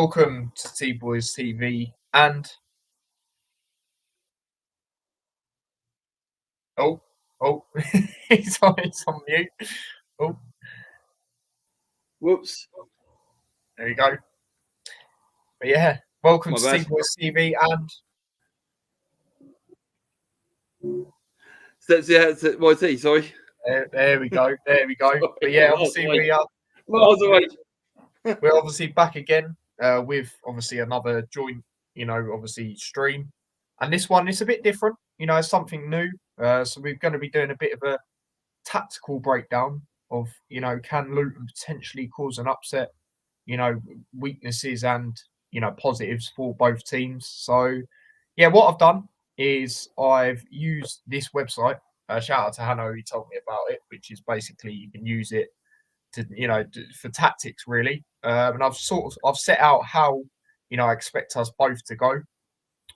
Welcome to T Boys TV. And oh, oh, it's on mute. Oh, Whoops. there you go. But yeah, welcome My to bad. T Boys TV. And YT, sorry. there we go. There we go. But yeah, obviously we're obviously back again with obviously another joint, obviously stream. And this one is a bit different. It's something new. So we're going to be doing a bit of a tactical breakdown of, can Luton potentially cause an upset, weaknesses and, positives for both teams. So, yeah, what I've done is I've used this website. Shout out to Hanno, who told me about it, which is basically you can use it to, for tactics really. And I've set out how, I expect us both to go.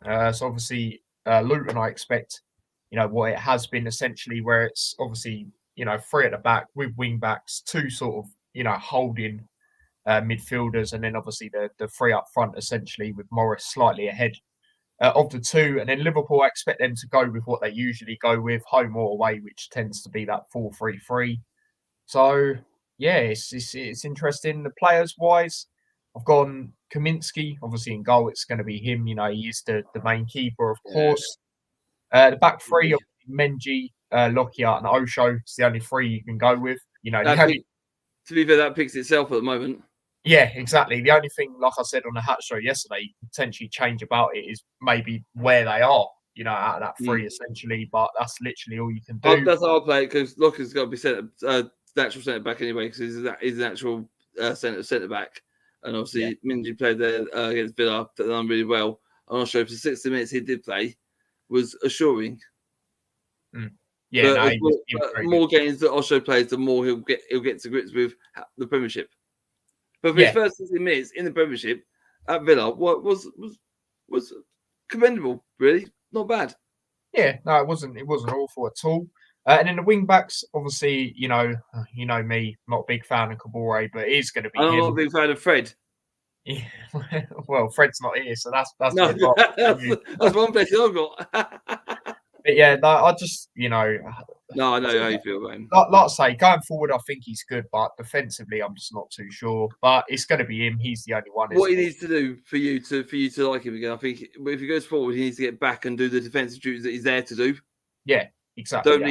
So obviously, Luton, I expect, what it has been essentially, where it's obviously, three at the back with wing backs, two sort of, holding midfielders, and then obviously the three up front, essentially, with Morris slightly ahead of the two. And then Liverpool, I expect them to go with what they usually go with, home or away, which tends to be that 4-3-3. So, yeah, it's interesting. The players wise, I've gone Kaminsky, obviously in goal. It's going to be him. He is the main keeper, of course. The back three, Menji, Lockyer, and Osho. It's the only three you can go with. To be fair, that picks itself at the moment. Yeah, exactly. The only thing, like I said on the Hat Show yesterday, potentially change about it is maybe where they are. Out of that three essentially, but that's literally all you can do. That's how I play it, because Locker's got to be natural centre back anyway, because he's an actual centre back. And obviously, Minji played there against Villa, done really well. I'm not sure if the 60 minutes he did play was assuring. Yeah, but more games that Osho plays, the more he'll get to grips with the Premiership. But for his first 60 minutes in the Premiership at Villa, what was commendable, really, not bad. Yeah, no, it wasn't awful at all. And then the wing backs, obviously, you know me, not a big fan of Kabore, but it is going to be him. I'm not a big fan of Fred. Yeah, well, Fred's not here, so that's no, that's one place I've got. But yeah, no, I just, No, I know how you feel about him. Like I say, going forward, I think he's good, but defensively, I'm just not too sure. But it's going to be him. He's the only one. What he needs to do for you to like him again, I think, if he goes forward, he needs to get back and do the defensive duties that he's there to do. Yeah, exactly. Don't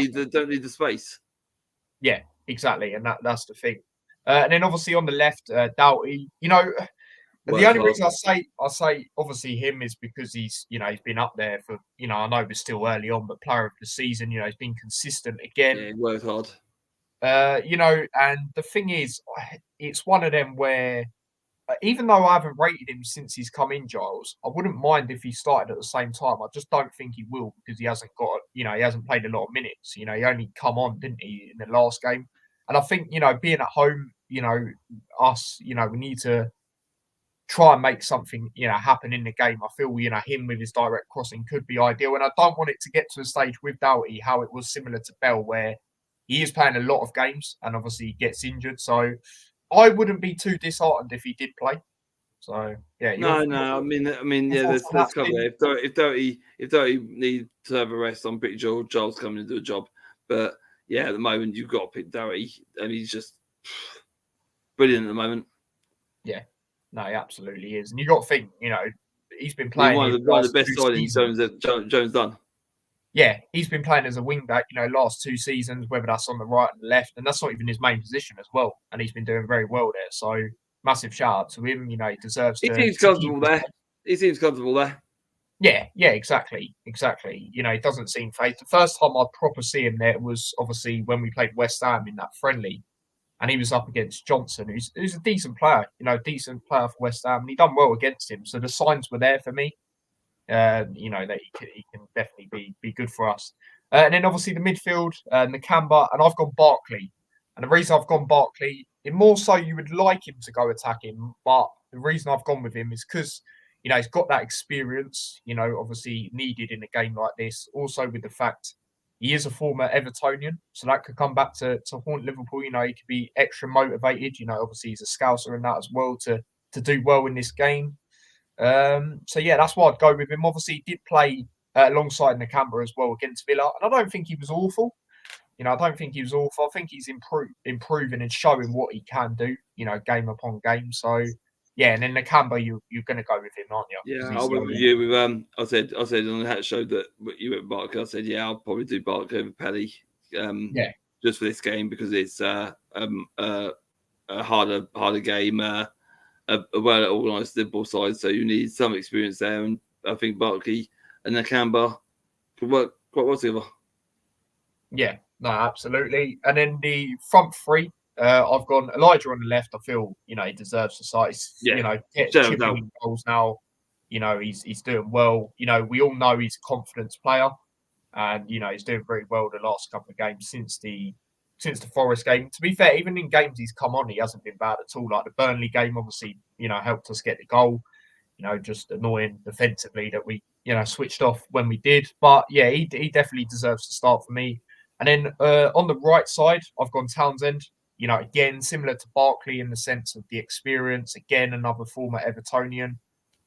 need the space. Yeah, exactly, and that's the thing. And then obviously on the left, Doughty. The only reason I say obviously him is because he's been up there for I know we're still early on, but player of the season, he's been consistent again. Yeah, he worked hard. And the thing is, it's one of them where even though I haven't rated him since he's come in, Giles, I wouldn't mind if he started at the same time. I just don't think he will, because he hasn't got he hasn't played a lot of minutes. He only come on, didn't he, in the last game? And I think being at home, us, we need to try and make something, happen in the game. I feel, him with his direct crossing could be ideal. And I don't want it to get to a stage with Doughty how it was similar to Bell, where he is playing a lot of games and obviously he gets injured. So I wouldn't be too disheartened if he did play. So yeah. No. I mean, yeah. Let's cover it. If Doughty needs to have a rest, I'm pretty sure Giles coming to do a job. But yeah, at the moment you've got to pick Doughty, and he's just brilliant at the moment. Yeah. No, he absolutely is. And you got to think, he's been playing one of the best signings Jones done. Yeah, he's been playing as a wing back, last 2 seasons, whether that's on the right and the left, and that's not even his main position as well. And he's been doing very well there. So massive shout out to him. He deserves. He seems comfortable there. He seems comfortable there. Yeah, exactly. He doesn't seem phased. The first time I proper see him there was obviously when we played West Ham in that friendly. And he was up against Johnson, who's a decent player, decent player for West Ham. And he done well against him. So the signs were there for me, that he can definitely be good for us. And then obviously the midfield, Nakamba, and I've gone Barkley. And the reason I've gone Barkley, it more so you would like him to go attacking. But the reason I've gone with him is because, he's got that experience, obviously needed in a game like this. Also with the fact he is a former Evertonian, so that could come back to haunt Liverpool. He could be extra motivated. Obviously he's a Scouser and that as well to to do well in this game. So yeah, that's why I'd go with him. Obviously, he did play alongside Nakamba as well against Villa, and I don't think he was awful. I don't think he was awful. I think he's improving and showing what he can do. Game upon game. So yeah, and then Nakamba, you're going to go with him, aren't you? Yeah, I went with you. With I said on the hat show that you went Barkley. I said, yeah, I'll probably do Barkley over Pelly. Just for this game because it's a harder game, a well organised Liverpool side. So you need some experience there, and I think Barkley and Nakamba could work quite well together. Yeah, no, absolutely. And then the front three, I've gone Elijah on the left. I feel he deserves the start. Chipping in goals now. He's doing well. We all know he's a confidence player, and he's doing very well the last couple of games since the Forest game. To be fair, even in games he's come on, he hasn't been bad at all. Like the Burnley game, obviously, helped us get the goal. Just annoying defensively that we switched off when we did. But yeah, he definitely deserves to start for me. And then on the right side, I've gone Townsend. Again, similar to Barkley in the sense of the experience. Again, another former Evertonian.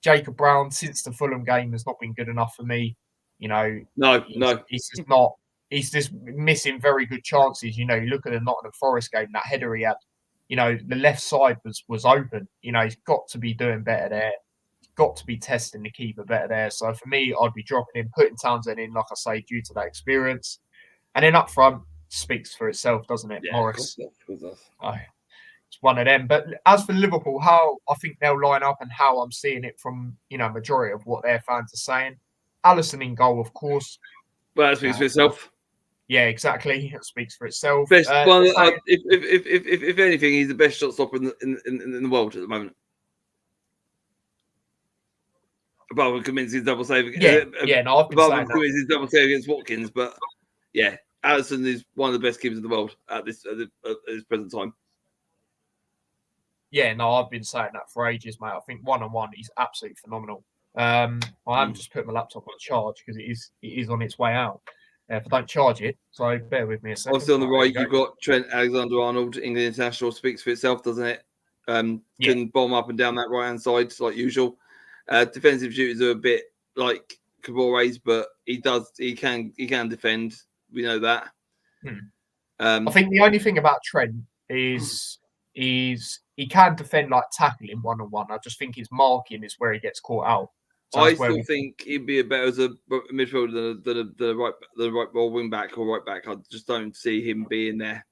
Jacob Brown, since the Fulham game, has not been good enough for me. No. He's just not. He's just missing very good chances. You look at the Nottingham Forest game, that header he had. The left side was open. He's got to be doing better there. He's got to be testing the keeper better there. So for me, I'd be dropping him, putting Townsend in, like I say, due to that experience. And then up front, speaks for itself, doesn't it? Yeah, Morris. It's one of them. But as for Liverpool, how I think they'll line up and how I'm seeing it from, majority of what their fans are saying. Alisson in goal, of course. Well, that speaks for itself. Yeah, exactly. It speaks for itself. Best one. If anything, he's the best shot stopper in the world at the moment. Apart from Kaminsky's double save. I've been saying Kaminsky's double save against Watkins, but yeah, Alisson is one of the best keepers in the world at this present time. Yeah, no, I've been saying that for ages, mate. I think one-on-one, he's absolutely phenomenal. I haven't just put my laptop on charge because it is on its way out. If I don't charge it, so bear with me a second. Also on the right, you've got Trent Alexander-Arnold, England international, speaks for itself, doesn't it? Can bomb up and down that right-hand side like usual. Defensive duties are a bit like Cabore's, but he can defend. We know that. I think the only thing about Trent is he can defend like tackling one-on-one. I just think his marking is where he gets caught out. So I still think he'd be better as a midfielder than the right ball wing back or right back. I just don't see him being there.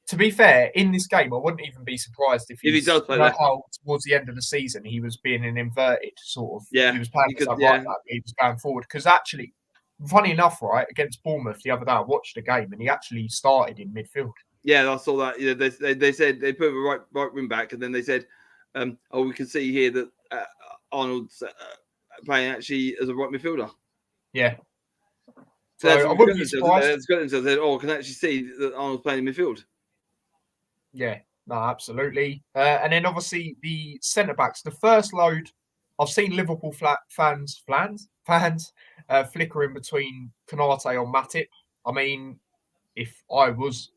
To be fair, in this game, I wouldn't even be surprised if he does play that. How towards the end of the season he was being an inverted sort of. Yeah, he was playing right back. He was going forward because actually, funny enough, right against Bournemouth the other day, I watched the game and he actually started in midfield. Yeah, I saw that. They said they put a right wing back, and then they said, we can see here that Arnold's playing actually as a right midfielder. Yeah. So I wouldn't be surprised. They said, I can actually see that Arnold's playing in midfield. Yeah, no, absolutely. And then obviously the centre backs, the first load, I've seen Liverpool fans flickering between Konate or Matip. I mean, if I was,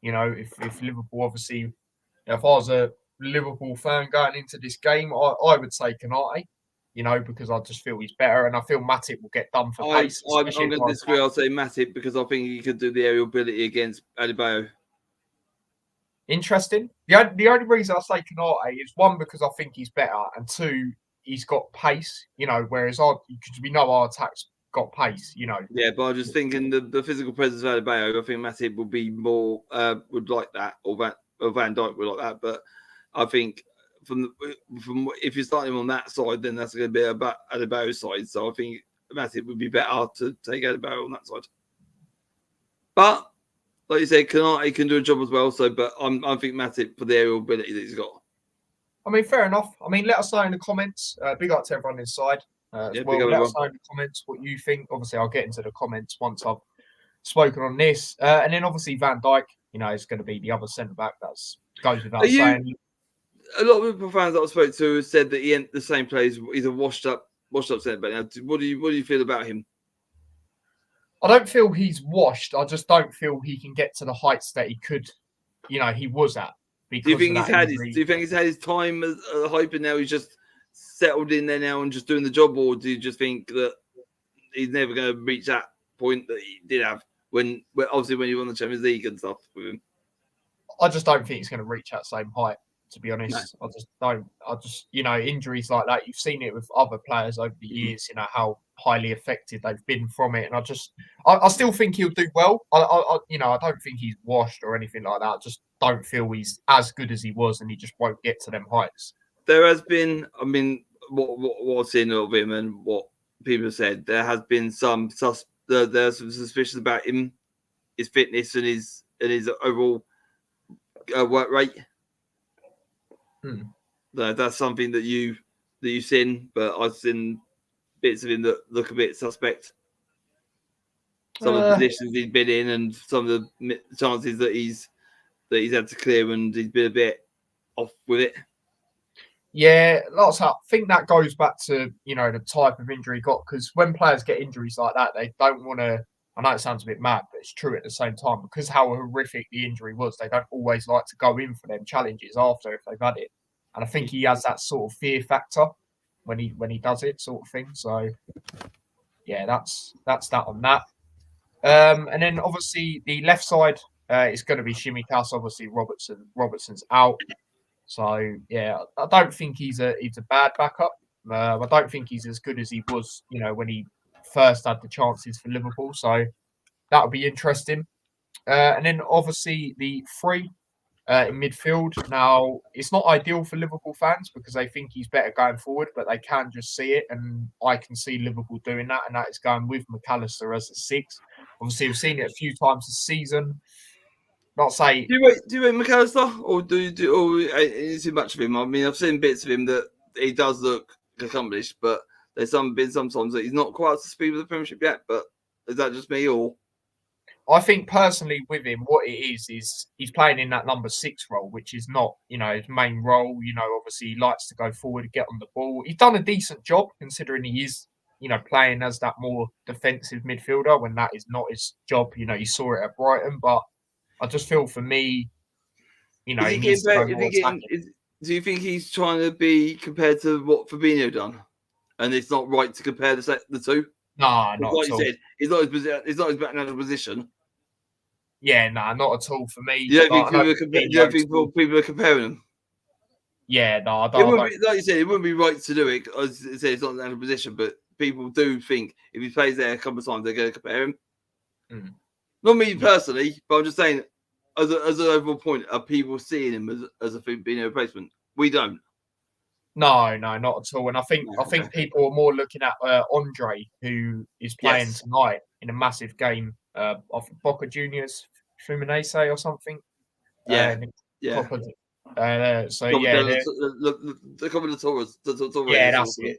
if Liverpool obviously, if I was a Liverpool fan going into this game, I would say Konate. Because I just feel he's better, and I feel Matip will get done for pace. I'm going to disagree. I'll say Matip because I think he could do the aerial ability against Adebayo. Interesting. The only reason I say Konate is one because I think he's better, and two, he's got pace. Whereas because we know our attacks got pace. Yeah, but I'm just thinking the physical presence of Adebayo. I think Matip would be more would like that, or Van Dijk would like that. But I think. From if you're starting on that side, then that's going to be about Adebayo's side. So I think Matip would be better to take Adebayo on that side. But like you said, Konate can do a job as well. So, but I think Matip for the aerial ability that he's got. I mean, fair enough. I mean, let us know in the comments. Big up to everyone inside. Let us know in the comments what you think. Obviously, I'll get into the comments once I've spoken on this. And then obviously Van Dijk, is going to be the other centre back. That goes without saying. A lot of Liverpool fans that I spoke to said that he ain't the same player. He's a washed up centre back. Now, what do you feel about him? I don't feel he's washed. I just don't feel he can get to the heights that he could. He was at. because of that injury. Do you think he's had his time as a hype and now he's just settled in there now and just doing the job, or do you just think that he's never going to reach that point that he did have when obviously when he won the Champions League and stuff with him? I just don't think he's going to reach that same height. To be honest, No. I just don't. I just, injuries like that. You've seen it with other players over the years. How highly affected they've been from it, and I still think he'll do well. I don't think he's washed or anything like that. I just don't feel he's as good as he was, and he just won't get to them heights. There has been, I mean, what I've seen of him and what people have said, there has been there's some suspicions about him, his fitness and his overall work rate. That's something that you've seen, but I've seen bits of him that look a bit suspect. Some of the positions he's been in, and some of the chances that he's had to clear, and he's been a bit off with it. Yeah, lots of. I think that goes back to the type of injury he got, because when players get injuries like that, they don't want to. I know it sounds a bit mad, but it's true at the same time, because how horrific the injury was. They don't always like to go in for them challenges after if they've had it. And I think he has that sort of fear factor when he does it, sort of thing. So, yeah, that's that on that. And then obviously the left side is going to be Shimikas. Obviously Robertson's out. So yeah, I don't think he's a bad backup. I don't think he's as good as he was, when he first had the chances for Liverpool. So that'll be interesting. And then obviously the three. In midfield. Now, it's not ideal for Liverpool fans because they think he's better going forward, but they can just see it, and I can see Liverpool doing that, and that is going with McAllister as a 6. Obviously, we've seen it a few times this season. Not say. Do you rate McAllister, or is it much of him? I mean, I've seen bits of him that he does look accomplished, but there's sometimes that he's not quite up to speed with the Premiership yet. But is that just me, or? I think personally with him, what it is he's playing in that number 6 role, which is not, his main role. Obviously he likes to go forward, get on the ball. He's done a decent job considering he is, playing as that more defensive midfielder when that is not his job. You saw it at Brighton, but I just feel for me, he needs to go more attacking. Do you think he's trying to be compared to what Fabinho done? And it's not right to compare the two? No, not like at all. You said, it's not his natural position. Yeah, not at all for me. You don't think people are comparing them? Yeah, no, I don't. Like you said, it wouldn't be right to do it. As I said, it's not a natural position, but people do think if he plays there a couple of times, they're going to compare him. Not me personally, but I'm just saying, as an overall point, are people seeing him as a Fabinho replacement? We don't. No, not at all. And I think people are more looking at Andre, who is playing tonight in a massive game of Boca Juniors, Fluminense or something. Yeah. So yeah, the Copa de Torres. Yeah, that's it.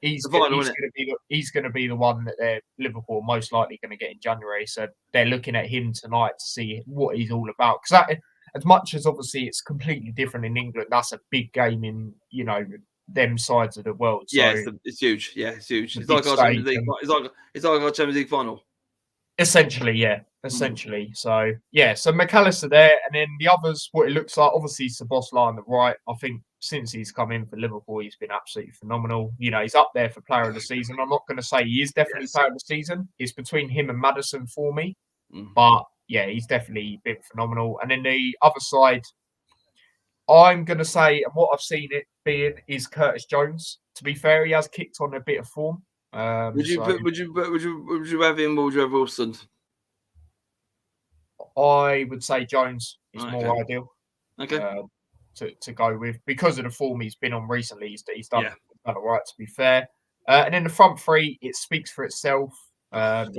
He's going to be the one that Liverpool are most likely going to get in January. So they're looking at him tonight to see what he's all about. Because as much as obviously it's completely different in England, that's a big game in them sides of the world. So yeah, it's huge. Yeah, it's huge. It's like our Champions League. It's like our Champions League final. Essentially, yeah. Essentially. So yeah, so McAllister there, and then the others, what it looks like, obviously Szoboszlai on the right. I think since he's come in for Liverpool, he's been absolutely phenomenal. He's up there for player of the season. I'm not going to say he is definitely player of the season. It's between him and Maddison for me. But yeah, he's definitely been phenomenal. And then the other side, I'm going to say, and what I've seen it being, is Curtis Jones. To be fair, he has kicked on a bit of form. Would you have him or would you have Wilson? I would say Jones is more ideal. Okay. To go with, because of the form he's been on recently, he's done all right, to be fair. And then the front three, it speaks for itself. At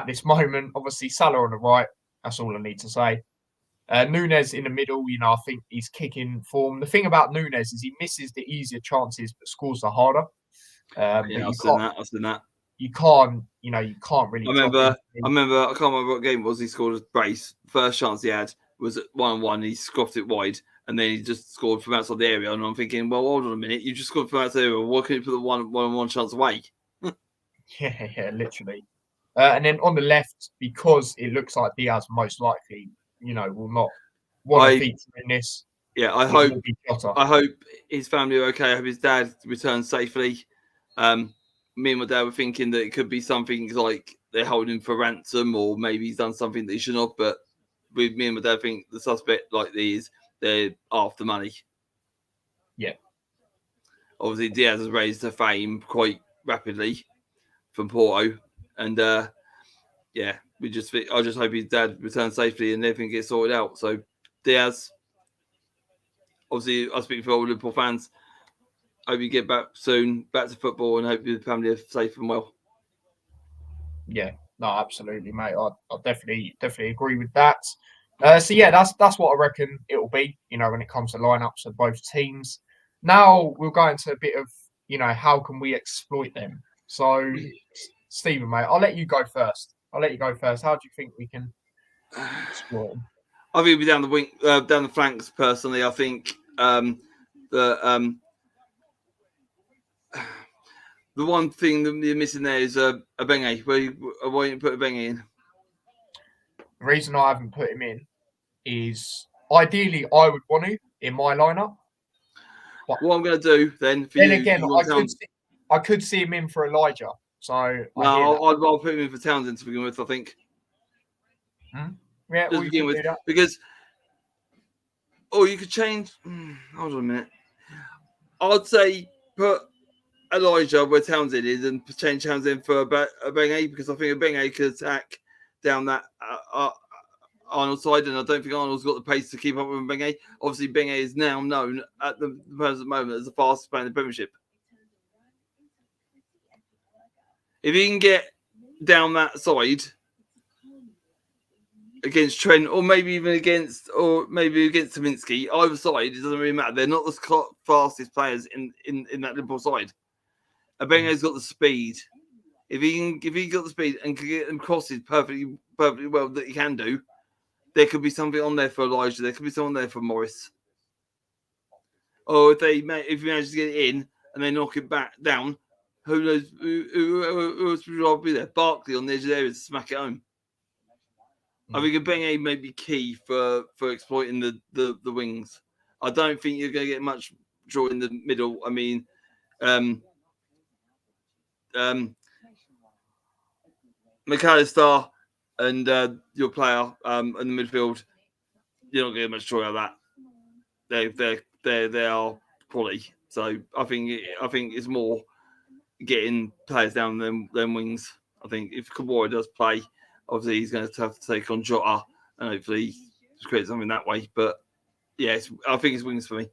this moment, obviously Salah on the right. That's all I need to say. Nunes in the middle, I think he's kicking form. The thing about Nunes is he misses the easier chances but scores the harder. I've seen that. You can't really. I remember. I can't remember what game it was. He scored a brace. First chance he had was at 1-1. He scoffed it wide, and then he just scored from outside the area. And I'm thinking, well, hold on a minute. You just scored from outside the area. Why can't you put the one chance away? Yeah, literally. And then on the left, because it looks like Diaz most likely, will not want to feature in this. Yeah, it will be Jota. I hope his family are okay. I hope his dad returns safely. Me and my dad were thinking that it could be something like they're holding him for ransom, or maybe he's done something that he shouldn't have. But with me and my dad, think the suspect like these, they're after money. Yeah. Obviously, Diaz has raised her fame quite rapidly from Porto, and yeah, I just hope his dad returns safely and everything gets sorted out. So Diaz, obviously, I speak for all Liverpool fans. Hope you get back soon, back to football, and hope your family are safe and well. Yeah, no, absolutely, mate. I definitely agree with that. So yeah, that's what I reckon it'll be. When it comes to lineups of both teams. Now we'll go into a bit of how can we exploit them. So, Stephen, mate, I'll let you go first. How do you think we can exploit them? I think it'll be down the wing, down the flanks. Personally, I think the one thing that you're missing there is a Benge. Why don't you put a Benge in? The reason I haven't put him in is ideally I would want to in my lineup. But what I'm going to do then for then you, again, I could see him in for Elijah. So I'd rather put him in for Townsend to begin with. I think. Yeah, to begin with, because you could change. Hold on a minute. I'd say put Elijah where Townsend is and change Townsend for a Benge, because I think a Benge could attack down that Arnold side, and I don't think Arnold's got the pace to keep up with Benge. Obviously, Benge is now known at the present moment as the fastest player in the Premiership. If he can get down that side against Trent, or maybe against Tominski, either side, it doesn't really matter. They're not the fastest players in that Liverpool side. Abenge's got the speed. If he got the speed and can get them crosses perfectly well that he can do, there could be something on there for Elijah. There could be something there for Morris. Or if he manages to get it in and they knock it back down, who knows who else would be there? Barkley on the edge of the area to smack it home. I think a Benge may be key for exploiting the wings. I don't think you're going to get much draw in the middle. I mean, McAllister and your player in the midfield, you're not going to get much joy out of that. They are quality. So I think it's more getting players down than wings. I think if Kabora does play, obviously he's going to have to take on Jota and hopefully create something that way. But yeah, I think it's wings for me.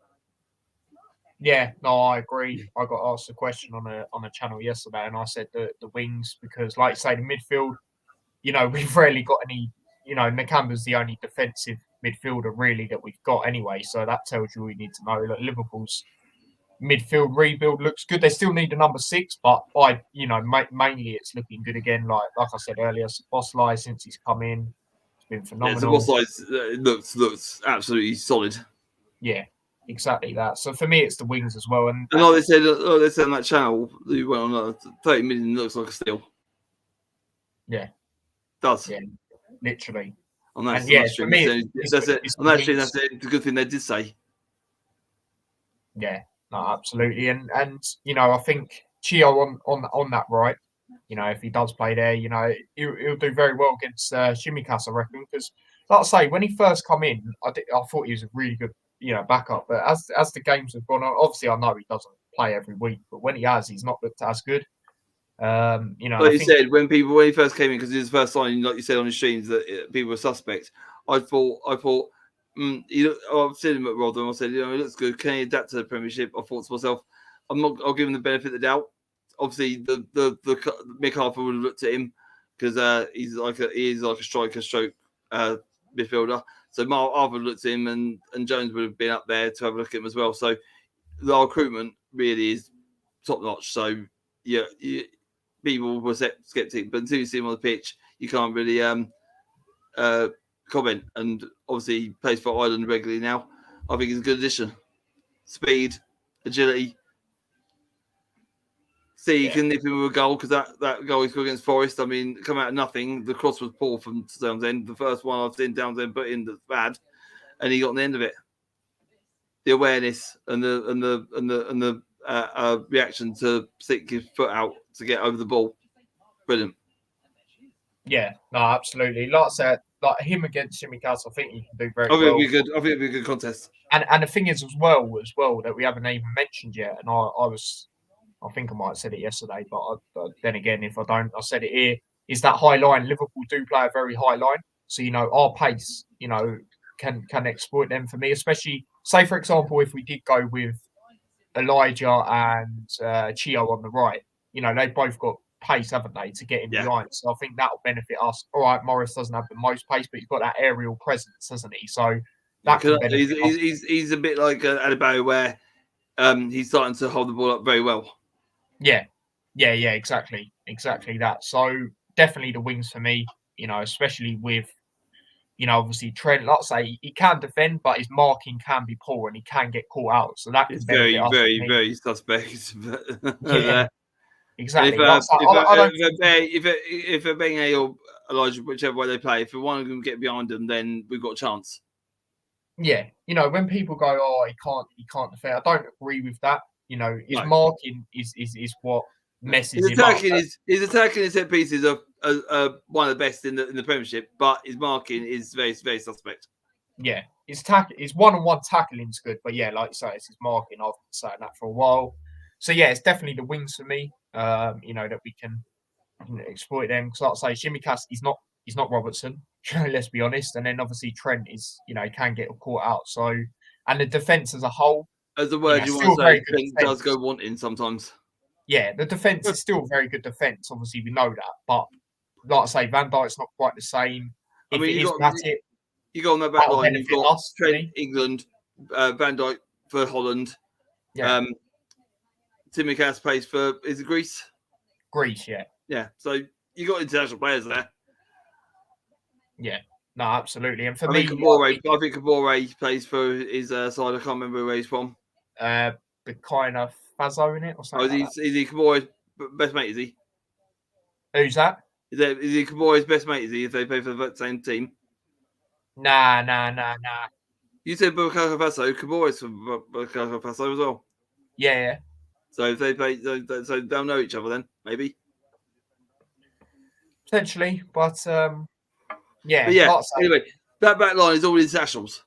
Yeah, no, I agree. I got asked a question on a channel yesterday, and I said the wings because, like you say, the midfield. We've rarely got any. Nakamba's the only defensive midfielder really that we've got anyway. So that tells you all you need to know. That Liverpool's midfield rebuild looks good. They still need a number 6, but mainly it's looking good again. Like I said earlier, Szoboszlai, since he's come in, it's been phenomenal. Yeah, Szoboszlai looks absolutely solid. Yeah, exactly that. So for me, it's the wings as well. And they said on that channel, you went on 30 million looks like a steal. Yeah, it does. Yeah, literally. On that stream, that's it. That's a good thing they did say. Yeah, no, absolutely. And I think Chio on that right. If he does play there, he'll do very well against Tsimikas, I reckon. Because, like I say, when he first come in, I thought he was a really good, backup. But as the games have gone on, obviously I know he doesn't play every week, but when he has, he's not looked as good. Like you said, when he first came in, because his first sign, like you said on his streams, that people were suspect. I thought, I've seen him at Rotherham. I said, he looks good. Can he adapt to the Premiership? I thought to myself, I'll give him the benefit of the doubt. Obviously, the Mick Harper would have looked at him because he is like a striker stroke midfielder. So Mark Harper looked at him, and Jones would have been up there to have a look at him as well. So the recruitment really is top notch. So yeah, people were skeptic, but until you see him on the pitch, you can't really comment. And obviously, he plays for Ireland regularly now. I think he's a good addition. Speed, agility. He can nip him with a goal, because that goal he scored against Forest, I mean, come out of nothing. The cross was poor from Townsend. The first one I've seen Townsend put in that's bad. and he got on the end of it. The awareness and the reaction to stick his foot out to get over the ball, brilliant. Yeah, no, absolutely. Like I said, like him against Jimmy Cass, I think he can do very I think well. it'd be good. I think it'd be a good contest. And the thing is as well that we haven't even mentioned yet, and I think I might have said it yesterday, but then again, if I don't, I said it here, is that high line. Liverpool do play a very high line. So, our pace, can exploit them for me, especially, say, for example, if we did go with Elijah and Chio on the right, they've both got pace, haven't they, to get in behind. So I think that'll benefit us. All right, Morris doesn't have the most pace, but he's got that aerial presence, hasn't he? So that can benefit us. He's a bit like Adebayo, where he's starting to hold the ball up very well. Yeah, exactly that. So definitely the wings for me, especially with, obviously Trent, like I say, he can defend, but his marking can be poor and he can get caught out. So that can benefit us. Very suspect. Yeah, exactly. If Benga or Elijah, whichever way they play, if one of them get behind them, then we've got a chance. Yeah, when people go, "Oh, he can't defend," I don't agree with that. His marking is what messes him up. His attacking his set pieces are one of the best in the Premiership, but his marking is very, very suspect. Yeah, his one-on-one tackling's good, but yeah, like you say, it's his marking. I've been saying that for a while. So yeah, it's definitely the wings for me. That we can exploit them, because like I say, Jimmy Cass, he's not Robertson. Let's be honest. And then obviously Trent is, he can get caught out. So, and the defense as a whole, as the word you want to say, Trent does go wanting sometimes. Yeah, the defense is still very good defense. Obviously, we know that, but like I say, Van Dijk's not quite the same. If you got on that back line. You've got Trent, England, Van Dijk for Holland. Yeah. Timmy Cass plays for Greece? Greece, yeah. Yeah. So you got international players there. Yeah. No, absolutely. And for me, I think Kabore plays for his side. I can't remember where he's from. Burkina Faso in it or something. Is he Kabore's best mate? Is he? Who's that? Is he Kabore's best mate? Is he, if they play for the same team? Nah. You said Burkina Faso. Kabore's from Burkina Faso as well. Yeah. So if they play, so they'll know each other then, maybe. Potentially, but yeah. But yeah. Anyway, that back line is all internationals.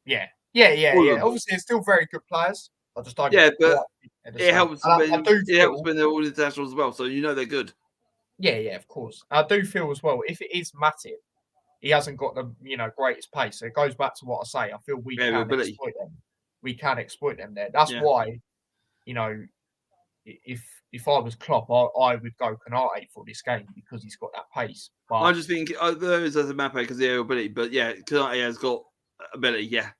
Yeah. Obviously, it's still very good players. I just don't. Yeah, but it helps. It helps when they're all internationals as well, so they're good. Yeah, of course. I do feel as well, if it is Matip, he hasn't got the greatest pace. So it goes back to what I say. I feel we can exploit them. We can exploit them there. That's why, if I was Klopp, I would go Konate for this game because he's got that pace. But I just think there is a Mbappe because of the ability, but yeah, Konate has got ability. Yeah.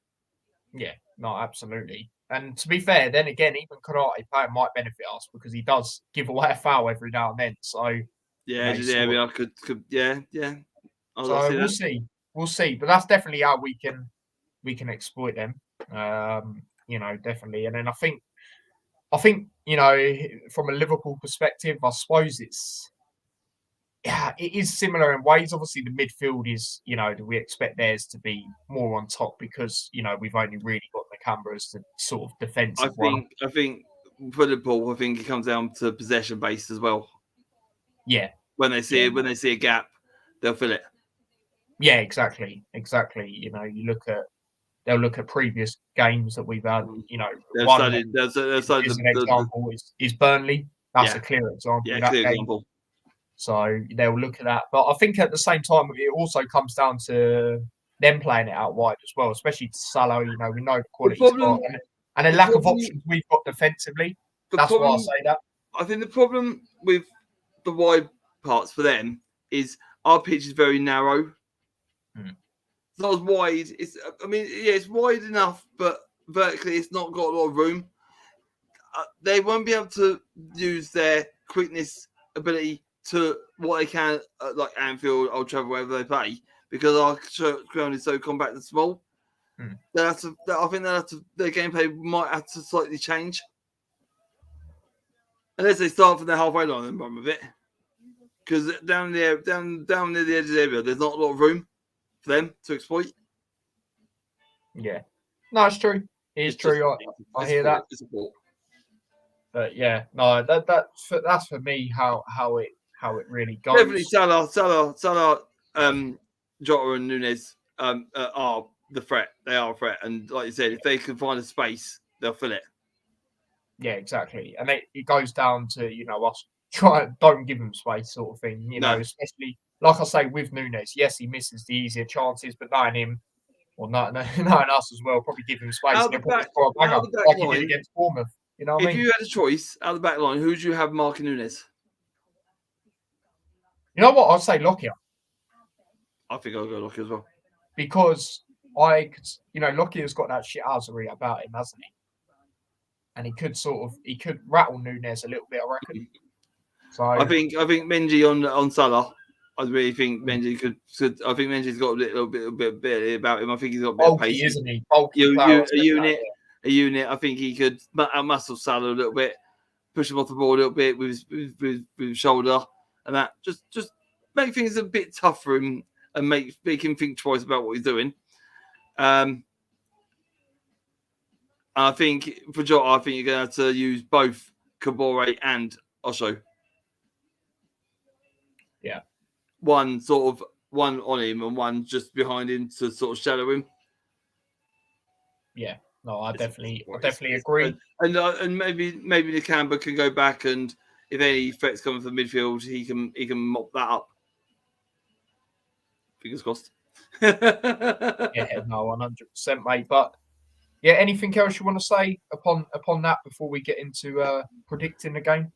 Yeah. No, absolutely. And to be fair, then again, even Konate player might benefit us because he does give away a foul every now and then. So yeah, we could yeah. So we'll see. But that's definitely how we can exploit them. Definitely. And then I think from a Liverpool perspective, I suppose it is similar in ways. Obviously, the midfield is, we expect theirs to be more on top because, we've only really got the Canberras to sort of defensive I think for Liverpool, I think it comes down to possession based as well. Yeah. When they see a gap, they'll fill it. Yeah, exactly. They'll look at previous games that we've had. An example is Burnley. That's a clear example. Yeah, clear example. So they'll look at that. But I think at the same time, it also comes down to them playing it out wide as well, especially to Salah. We know the quality he's got, and a lack of options we've got defensively. That's why I say that. I think the problem with the wide parts for them is our pitch is very narrow. It's not as wide. It's wide enough, but vertically, it's not got a lot of room. They won't be able to use their quickness ability to what they can, like Anfield, Old Trafford, wherever they play, because our ground is so compact and small. I think their gameplay might have to slightly change, unless they start from their halfway line and run with it. Because down near the edge of the area, there's not a lot of room for them to exploit. Yeah. No, it's true. It is true. I hear that. But yeah, no, that's for me how it really goes. Definitely Salah, Jota and Nunes are the threat. They are a threat, and like you said, if they can find a space, they'll fill it. Yeah, exactly. And it goes down to us don't give him space, sort of thing. Especially like I say with Nunes. Yes, he misses the easier chances, but knowing him or knowing us as well, probably give him space. Out And the back, score a banger, out the back like he line, did against Bournemouth. You know what I if mean? you had a choice out the back line, who would you have marking Nunes? You know what? I'd say Lockyer. I think I'll go Lockyer as well. Because Lockyer's got that shithousery about him, hasn't he? And he could rattle Nunes a little bit, I reckon. So I think Mendy on Salah. I really think Mendy could. I think Mendy's got a little bit about him. I think he's got a bit bulky, of patience. isn't he? Bulky player, a unit. I think he could muscle Salah a little bit, push him off the ball a little bit with his shoulder, and that just make things a bit tough for him and make him think twice about what he's doing. I think for Jota, I think you're going to have to use both Kabore and Osho. Yeah. One on him and one just behind him to sort of shadow him. Yeah. No, I definitely agree. And maybe Nakamba can go back, and if any threats come from the midfield, he can mop that up. Fingers crossed. Yeah, no, 100%, mate. But yeah, anything else you want to say upon that before we get into predicting the game?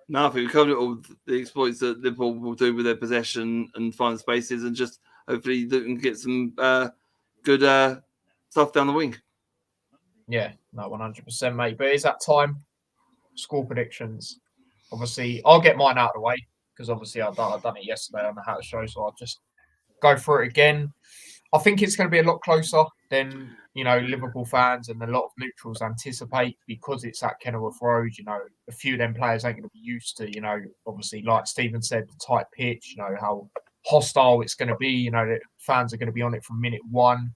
No, I think we covered all the exploits that Liverpool will do with their possession and find spaces, and just hopefully Luton get some good stuff down the wing. Yeah, no, 100%, mate. But is that time? Score predictions. Obviously, I'll get mine out of the way because obviously I've done it yesterday on the House Show, so I'll just go through it again. I think it's going to be a lot closer than Liverpool fans and a lot of neutrals anticipate because it's at Kenilworth Road. A few of them players ain't going to be used to, obviously, like Stephen said, the tight pitch. How hostile it's going to be. The fans are going to be on it from minute one.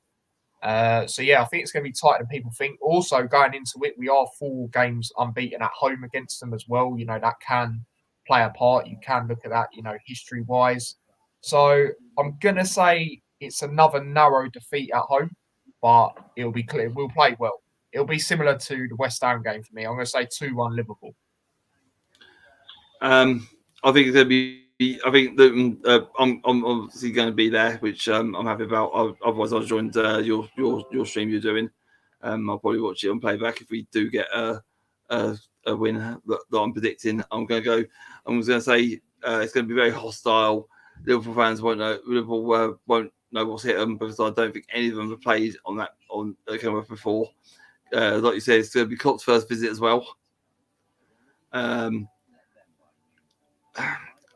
So yeah, I think it's going to be tighter than people think. Also, going into it, we are 4 games unbeaten at home against them as well. That can play a part. You can look at that, history wise. So I'm gonna say it's another narrow defeat at home, but it'll be clear. We'll play well. It'll be similar to the West Ham game for me. I'm gonna say 2-1 Liverpool. I think it's gonna be. I think that I'm obviously going to be there, which I'm happy about. Otherwise, I'll join your stream you're doing. I'll probably watch it on playback if we do get a win that I'm predicting. I'm going to say it's going to be very hostile. Liverpool fans won't know. Liverpool won't know what's hit them because I don't think any of them have played on Kenilworth before. Like you said, it's going to be Klopp's first visit as well.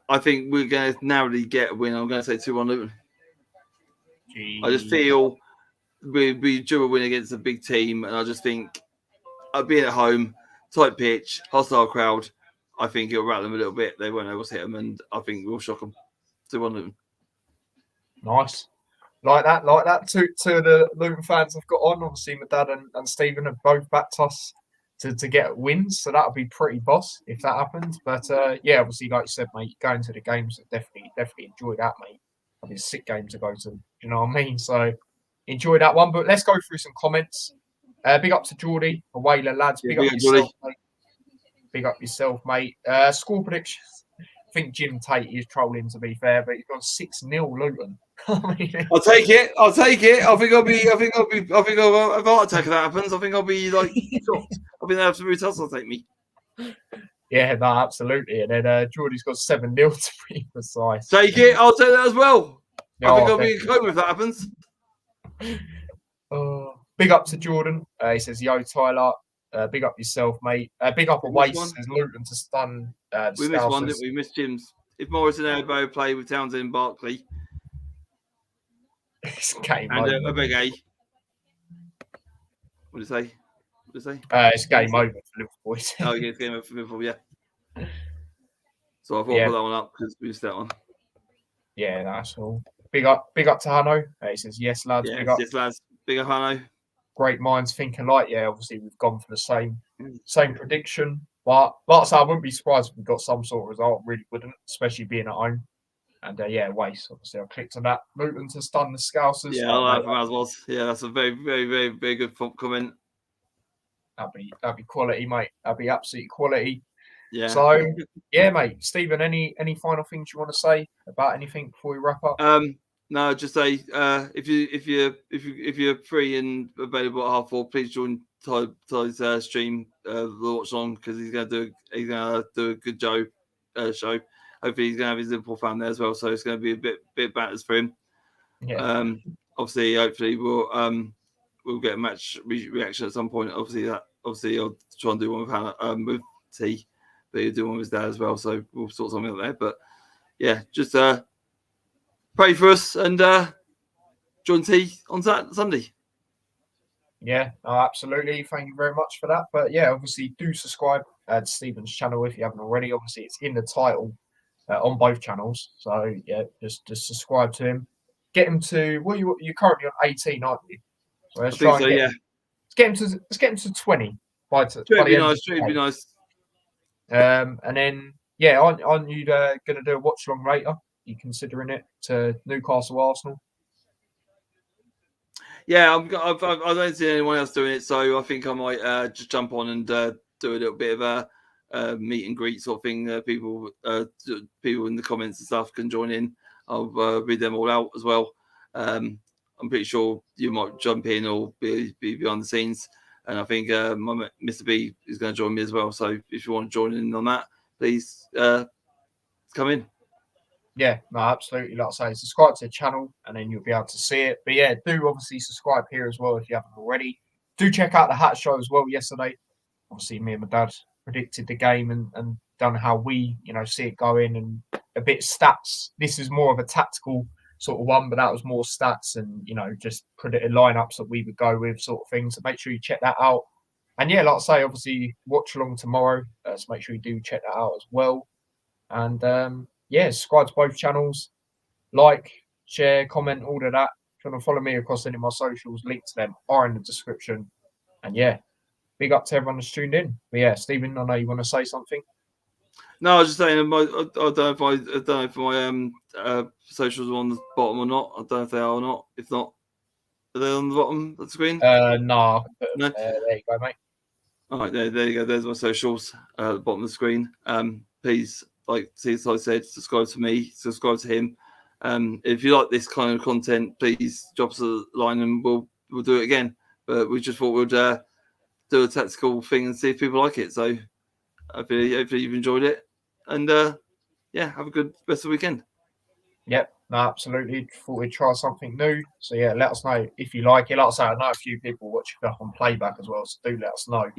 I think we're going to narrowly get a win. I'm going to say 2-1 Luton. I just feel we do a win against a big team, and I just think being at home, tight pitch, hostile crowd, I think it'll rattle them a little bit. They won't know what's hit them, and I think we'll shock them. 2-1 Luton. Nice. Like that. Two of the Luton fans I've got on. Obviously, my dad and Stephen have both backed us to get wins, so that'll be pretty boss if that happens. But yeah, obviously, like you said, mate, going to the games, definitely enjoy that, mate. I mean, sick game to go to. You know what I mean? So enjoy that one. But let's go through some comments. Big up to Geordie, a whaler, lads. Big up yourself, mate. Big up yourself, mate. Score predictions. I think Jim Tate is trolling, to be fair, but he's got 6-0 Luton. I'll take it. I think I'll be. If a heart attack if that happens, I think I'll be like shocked. I think that's really tough. Will take me. Yeah, no, absolutely. And then Geordie's got 7-0 to be precise. Take it. I'll take that as well. I think I'll be in coma if that happens. Big up to Jordan. He says, "Yo, Tyler. Big up yourself, mate. Big up away." Says Luton to stun. We missed one, didn't we? We missed Jim's. If Morris and Elbow play with Townsend and Barkley. It's game and over. A big A. What did it say? It's game over for Liverpool. Oh, yeah, it's game over for Liverpool, yeah. So I thought I'd put that one up because we missed that one. Yeah, that's all. big up to Hanno. He says, yes, lads, Yeah, big up. yes, lads. Big up, Hanno. Great minds think alike. Yeah, obviously we've gone for the same Mm. prediction. But like I said, I wouldn't be surprised if we got some sort of result. Really wouldn't, especially being at home. And yeah, waste. Obviously, I clicked on that. Luton to stun the Scousers. Yeah, Oh, I mate, like that was. Yeah, that's a very, very, very, very good comment. that'd be quality, mate. That'd be absolute quality. Yeah. So yeah, mate. Stephen, any final things you want to say about anything before we wrap up? No, just say if you're free and available at 4:30, please join Ty's stream, the watch on, because he's gonna do a good show. Hopefully he's gonna have his Liverpool fan there as well, so it's gonna be a bit batters for him. Yeah. Obviously, hopefully we'll get a match reaction at some point. Obviously I'll try and do one with Hannah, with T, but he'll do one with his dad as well. So we'll sort something out there. But yeah, just pray for us and join T on Sunday. Yeah, absolutely. Thank you very much for that. But yeah, obviously do subscribe to Stephen's channel if you haven't already. Obviously, it's in the title on both channels. So yeah, just subscribe to him. Get him to you're currently on 18, aren't you? So let's try and yeah. Let's get him to 20 by the end. It'd be nice. And then yeah, aren't you going to do a watch along later? You considering it to Newcastle Arsenal? Yeah, I don't see anyone else doing it, so I think I might just jump on and do a little bit of a meet and greet sort of thing. People in the comments and stuff can join in. I'll read them all out as well. I'm pretty sure you might jump in or be behind the scenes, and I think my Mr. B is going to join me as well. So if you want to join in on that, please come in. Yeah, no, absolutely. Like I say, subscribe to the channel and then you'll be able to see it. But yeah, do obviously subscribe here as well if you haven't already. Do check out the Hat Show as well yesterday. Obviously, me and my dad predicted the game and done how we, see it going and a bit stats. This is more of a tactical sort of one, but that was more stats and, just predicted lineups that we would go with sort of thing. So make sure you check that out. And yeah, like I say, obviously watch along tomorrow. So make sure you do check that out as well. And yeah, subscribe to both channels, like, share, comment, all of that. If you want to follow me across any of my socials, links to them are in the description. And yeah, big up to everyone that's tuned in. But yeah, Stephen, I know you want to say something. No, I was just saying, I don't know if my socials are on the bottom or not. I don't know if they are or not. If not, are they on the bottom of the screen? No. No. There you go, mate. All right, there you go. There's my socials at the bottom of the screen. Please, like I said, subscribe to me, subscribe to him. If you like this kind of content, please drop us a line and we'll do it again. But we just thought we'd do a tactical thing and see if people like it. So hopefully you've enjoyed it. And yeah, have a good rest of the weekend. Yep, no, absolutely. Thought we'd try something new. So yeah, let us know if you like it. Like I say, I know a few people watch it on playback as well, so do let us know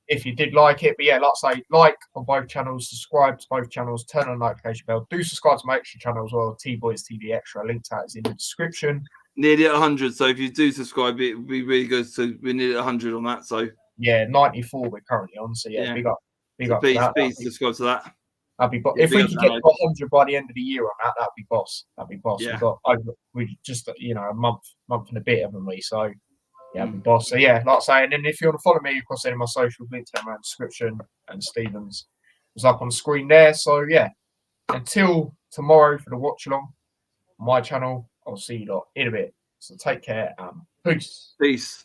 if you did like it. But yeah, like I say, like on both channels, subscribe to both channels, turn on the notification bell. Do subscribe to my extra channel as well, T-Boys TV Extra. Link to that is in the description. Nearly at 100, so if you do subscribe, it would be really good. So we're nearly at 100 on that. So yeah, 94 we're currently on. So yeah, big up. Please subscribe to that. That'd be if we could get to 100 by the end of the year on that, that'd be boss. Yeah. We just a month and a bit, haven't we? So yeah, boss. So yeah, like I say, and then if you want to follow me across any of my socials, links to them in the description, and Stephen's was up on the screen there. So yeah, until tomorrow for the watch along on my channel, I'll see you lot in a bit. So take care and peace. Peace.